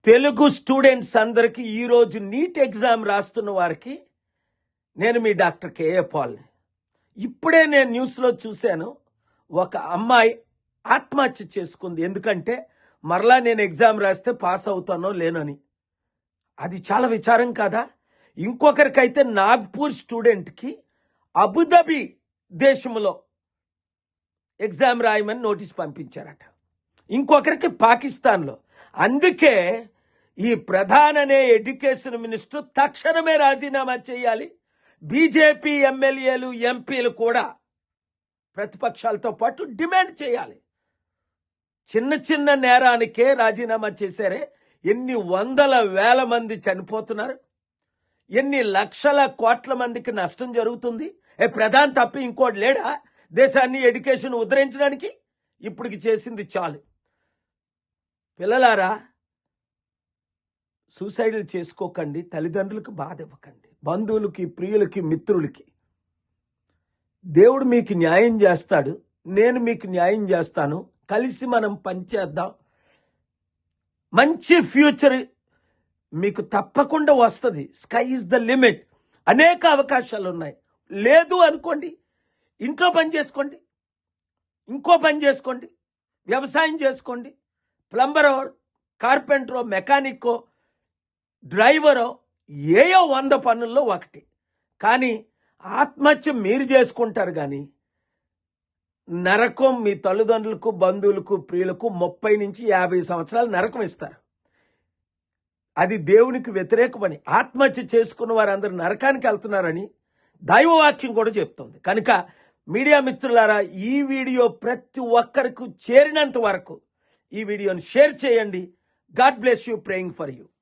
Telugu students అందరికీ ఈరోజు NEET exam రాస్తున్న వారికి నేను మీ డాక్టర్ కేఏ పాల్ని. ఇప్పుడే నేను న్యూస్లో చూశాను, ఒక అమ్మాయి ఆత్మహత్య చేసుకుంది. ఎందుకంటే మరలా నేను ఎగ్జామ్ రాస్తే పాస్ అవుతానో లేనని. అది చాలా విచారం కాదా? ఇంకొకరికైతే నాగ్పూర్ స్టూడెంట్కి అబుదాబి దేశంలో ఎగ్జామ్ రాయమని నోటీస్ పంపించారట. ఇంకొకరికి పాకిస్తాన్లో. అందుకే ఈ ప్రధాననే ఎడ్యుకేషన్ మినిస్టర్ తక్షణమే రాజీనామా చేయాలి. బీజేపీ ఎమ్మెల్యేలు ఎంపీలు కూడా ప్రతిపక్షాలతో పాటు డిమాండ్ చేయాలి. చిన్న చిన్న నేరానికే రాజీనామా చేశారే. ఎన్ని వందల వేల మంది చనిపోతున్నారు, ఎన్ని లక్షల కోట్ల మందికి నష్టం జరుగుతుంది. ప్రధాని తప్ప ఇంకోటి లేడా దేశాన్ని ఎడ్యుకేషన్ ఉద్ధరించడానికి? ఇప్పటికి చేసింది చాలు. పిల్లలారా, సూసైడ్లు చేసుకోకండి, తల్లిదండ్రులకు బాధ ఇవ్వకండి, బంధువులకి, ప్రియులకి, మిత్రులకి. దేవుడు మీకు న్యాయం చేస్తాడు, నేను మీకు న్యాయం చేస్తాను. కలిసి మనం పనిచేద్దాం. మంచి ఫ్యూచర్ మీకు తప్పకుండా వస్తుంది. Sky is the limit. అనేక అవకాశాలు ఉన్నాయి. లేదు అనుకోండి, ఇంట్లో పని చేసుకోండి, ఇంకో పని చేసుకోండి, వ్యవసాయం చేసుకోండి, ప్లంబరో, కార్పెంటరో, మెకానిక్కో, డ్రైవరో, ఏయో 100 పనుల్లో ఒకటి. కానీ ఆత్మహత్య మీరు చేసుకుంటారు, కానీ నరకం మీ తల్లిదండ్రులకు, బంధువులకు, ప్రియులకు 30 నుంచి 50 సంవత్సరాలు నరకం ఇస్తారు. అది దేవునికి వ్యతిరేకమని, ఆత్మహత్య చేసుకున్న వారందరూ నరకానికి వెళ్తున్నారని దైవవాక్యం కూడా చెప్తుంది. కనుక మీడియా మిత్రులారా, ఈ వీడియో ప్రతి ఒక్కరికి చేరినంత వరకు ఈ వీడియోని షేర్ చేయండి. God bless you. Praying for you.